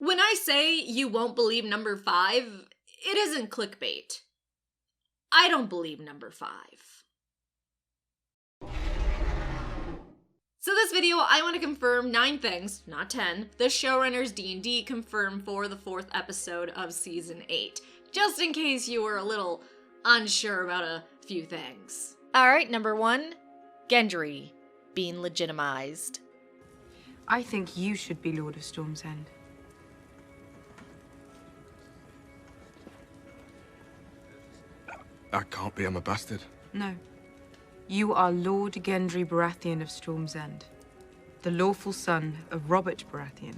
When I say you won't believe number 5, it isn't clickbait. I don't believe number 5. So this video, I want to confirm 9 things, not 10, the showrunners D&D confirmed for the 4th episode of Season 8, just in case you were a little unsure about a few things. Alright, number 1, Gendry being legitimized. I think you should be Lord of Storm's End. I can't be, I'm a bastard. No. You are Lord Gendry Baratheon of Storm's End, the lawful son of Robert Baratheon,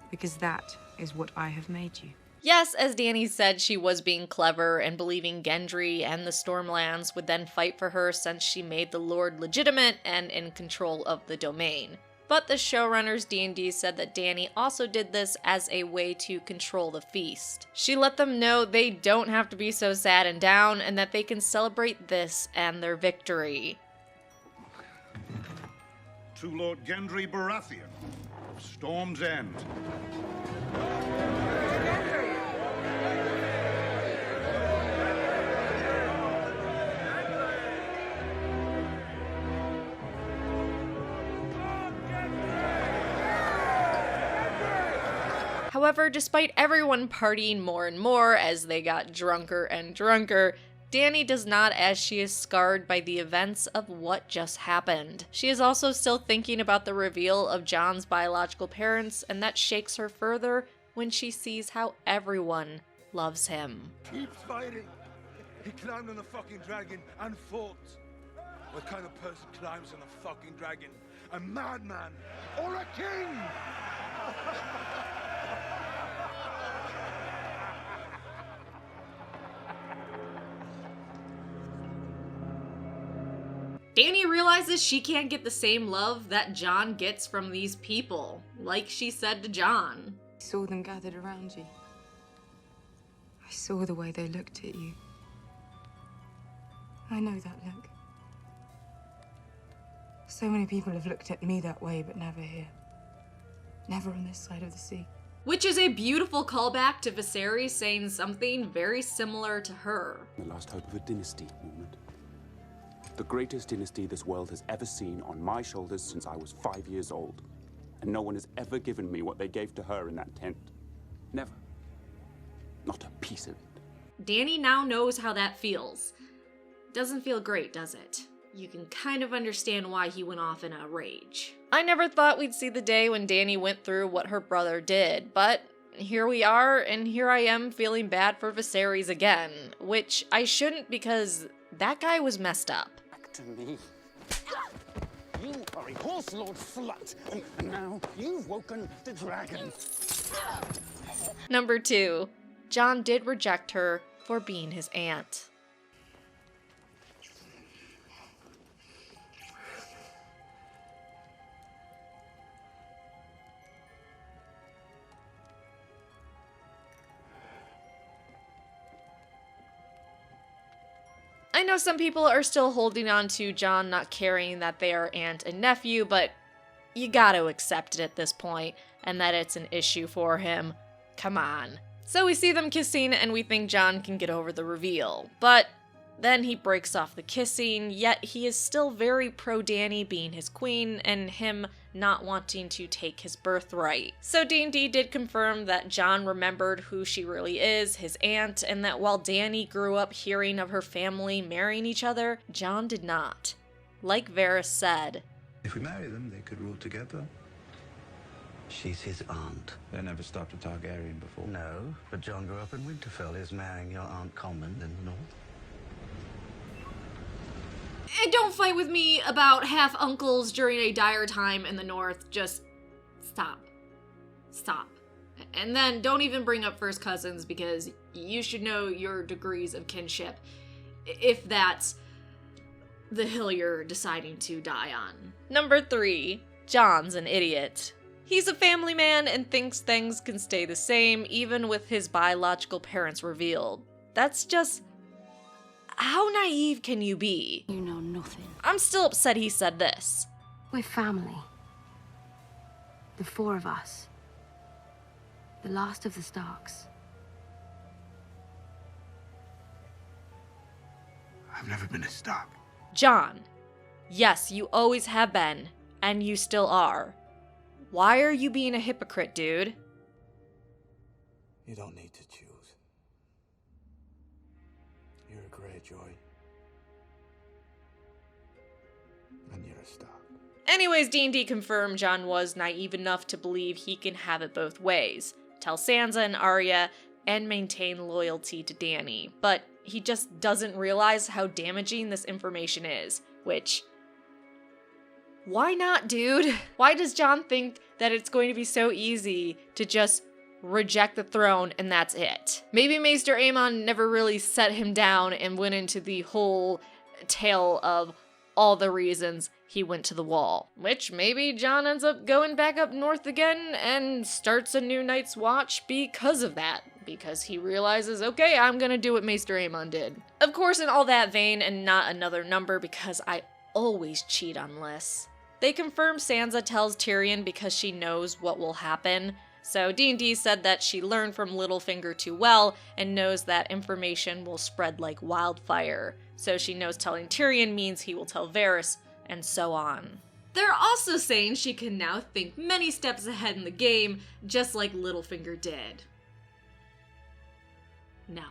because that is what I have made you. Yes, as Dany said, she was being clever and believing Gendry and the Stormlands would then fight for her since she made the Lord legitimate and in control of the domain. But the showrunners D&D said that Dany also did this as a way to control the feast. She let them know they don't have to be so sad and down and that they can celebrate this and their victory. To Lord Gendry Baratheon of Storm's End. However, despite everyone partying more and more as they got drunker and drunker, Dany does not, as she is scarred by the events of what just happened. She is also still thinking about the reveal of Jon's biological parents, and that shakes her further when she sees how everyone loves him. Keeps fighting. He climbed on the fucking dragon and fought. What kind of person climbs on a fucking dragon? A madman or a king? Dany realizes she can't get the same love that Jon gets from these people, like she said to Jon. I saw them gathered around you. I saw the way they looked at you. I know that look. So many people have looked at me that way, but never here. Never on this side of the sea. Which is a beautiful callback to Viserys saying something very similar to her. The last hope of a dynasty, Mormont. The greatest dynasty this world has ever seen on my shoulders since I was 5 years old. And no one has ever given me what they gave to her in that tent. Never. Not a piece of it. Dany now knows how that feels. Doesn't feel great, does it? You can kind of understand why he went off in a rage. I never thought we'd see the day when Dany went through what her brother did, but here we are, and here I am feeling bad for Viserys again, which I shouldn't because that guy was messed up. To me. You are a horse lord slut, and now you've woken the dragon. Number 2. Jon did reject her for being his aunt. I know some people are still holding on to Jon not caring that they are aunt and nephew, but you gotta accept it at this point, and that it's an issue for him. Come on. So we see them kissing, and we think Jon can get over the reveal, but then he breaks off the kissing, yet he is still very pro-Dany being his queen, and him not wanting to take his birthright. So D&D did confirm that Jon remembered who she really is, his aunt, and that while Dany grew up hearing of her family marrying each other, Jon did not. Like Varys said, if we marry them, they could rule together. She's his aunt. They never stopped a Targaryen before. No, but Jon grew up in Winterfell. Is marrying your Aunt common in the north? And don't fight with me about half-uncles during a dire time in the north. Just stop. Stop. And then don't even bring up first cousins, because you should know your degrees of kinship, if that's the hill you're deciding to die on. Number 3. Jon's an idiot. He's a family man and thinks things can stay the same even with his biological parents revealed. That's just... how naive can you be? You know nothing. I'm still upset he said this. We're family. The 4 of us. The last of the Starks. I've never been a Stark. Jon, yes, you always have been, and you still are. Why are you being a hypocrite, dude? You don't need to choose. You're a Greyjoy. And you're a Stark. Anyways, D&D confirmed Jon was naive enough to believe he can have it both ways. Tell Sansa and Arya, and maintain loyalty to Dany. But he just doesn't realize how damaging this information is, which... why not, dude? Why does Jon think that it's going to be so easy to just reject the throne and that's it? Maybe Maester Aemon never really set him down and went into the whole tale of all the reasons he went to the Wall. Which maybe Jon ends up going back up north again and starts a new Night's Watch because of that. Because he realizes, okay, I'm gonna do what Maester Aemon did. Of course, in all that vein, and not another number because I always cheat on lists. They confirm Sansa tells Tyrion because she knows what will happen. So D&D said that she learned from Littlefinger too well and knows that information will spread like wildfire. So she knows telling Tyrion means he will tell Varys, and so on. They're also saying she can now think many steps ahead in the game, just like Littlefinger did. No.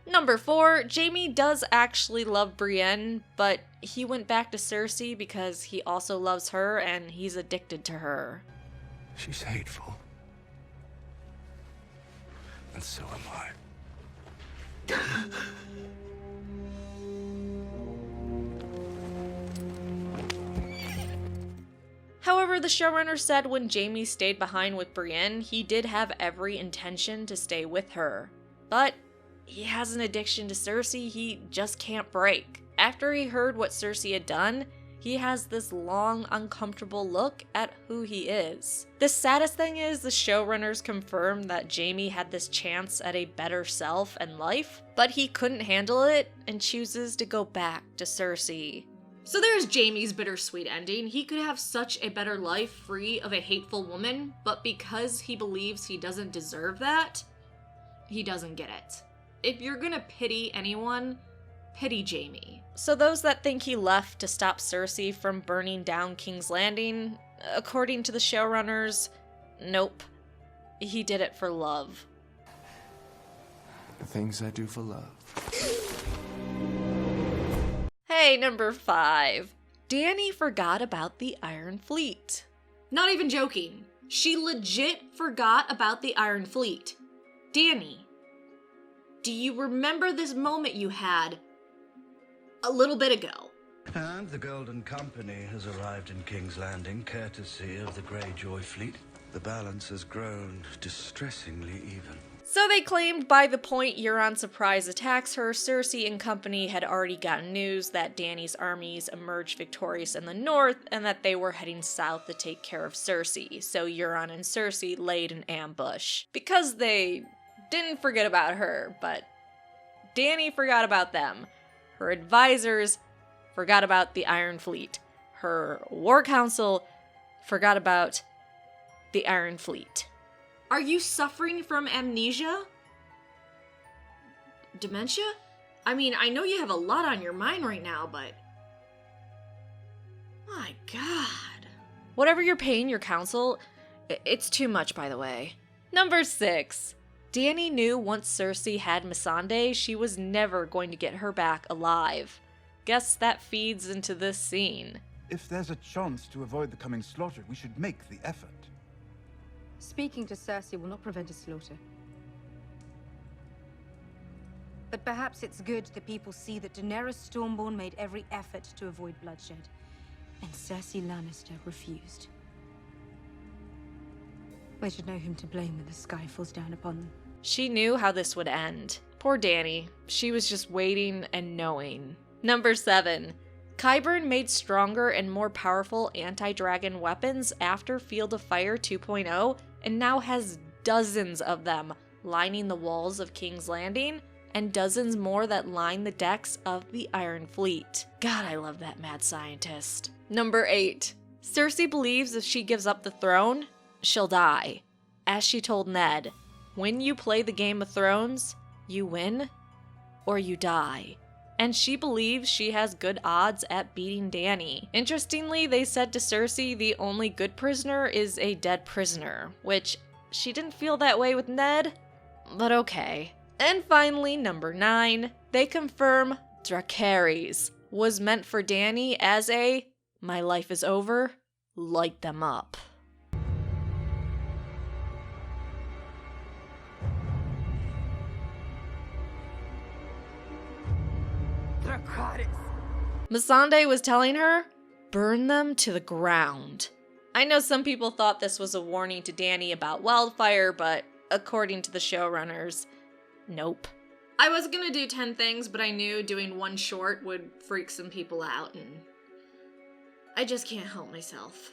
Number 4, Jaime does actually love Brienne, but he went back to Cersei because he also loves her and he's addicted to her. She's hateful. And so am I. However, the showrunner said when Jaime stayed behind with Brienne, he did have every intention to stay with her. But he has an addiction to Cersei he just can't break. After he heard what Cersei had done, he has this long, uncomfortable look at who he is. The saddest thing is the showrunners confirmed that Jaime had this chance at a better self and life, but he couldn't handle it and chooses to go back to Cersei. So there's Jaime's bittersweet ending. He could have such a better life free of a hateful woman, but because he believes he doesn't deserve that, he doesn't get it. If you're gonna pity anyone, pity Jaime. So those that think he left to stop Cersei from burning down King's Landing, according to the showrunners, nope. He did it for love. The things I do for love. Hey, number 5. Dany forgot about the Iron Fleet. Not even joking. She legit forgot about the Iron Fleet. Dany, do you remember this moment you had a little bit ago? And the Golden Company has arrived in King's Landing, courtesy of the Greyjoy fleet. The balance has grown distressingly even. So they claimed by the point Euron's surprise attacks her, Cersei and company had already gotten news that Dany's armies emerged victorious in the north and that they were heading south to take care of Cersei. So Euron and Cersei laid an ambush. Because they didn't forget about her, but Dany forgot about them. Her advisors forgot about the Iron Fleet. Her war council forgot about the Iron Fleet. Are you suffering from amnesia? Dementia? I mean, I know you have a lot on your mind right now, but... my God. Whatever you're paying your council, it's too much, by the way. Number 6. Dany knew once Cersei had Missandei, she was never going to get her back alive. Guess that feeds into this scene. If there's a chance to avoid the coming slaughter, we should make the effort. Speaking to Cersei will not prevent a slaughter. But perhaps it's good the people see that Daenerys Stormborn made every effort to avoid bloodshed, and Cersei Lannister refused. They should know whom to blame when the sky falls down upon them. She knew how this would end. Poor Dany. She was just waiting and knowing. Number 7. Qyburn made stronger and more powerful anti-dragon weapons after Field of Fire 2.0 and now has dozens of them lining the walls of King's Landing and dozens more that line the decks of the Iron Fleet. God, I love that mad scientist. Number 8. Cersei believes if she gives up the throne, she'll die. As she told Ned, when you play the Game of Thrones, you win or you die. And she believes she has good odds at beating Dany. Interestingly, they said to Cersei the only good prisoner is a dead prisoner, which she didn't feel that way with Ned, but okay. And finally, number 9, they confirm Dracarys was meant for Dany as a "my life is over, light them up." Missandei was telling her, burn them to the ground. I know some people thought this was a warning to Dany about wildfire, but according to the showrunners, nope. I was gonna do 10 things, but I knew doing one short would freak some people out, and I just can't help myself.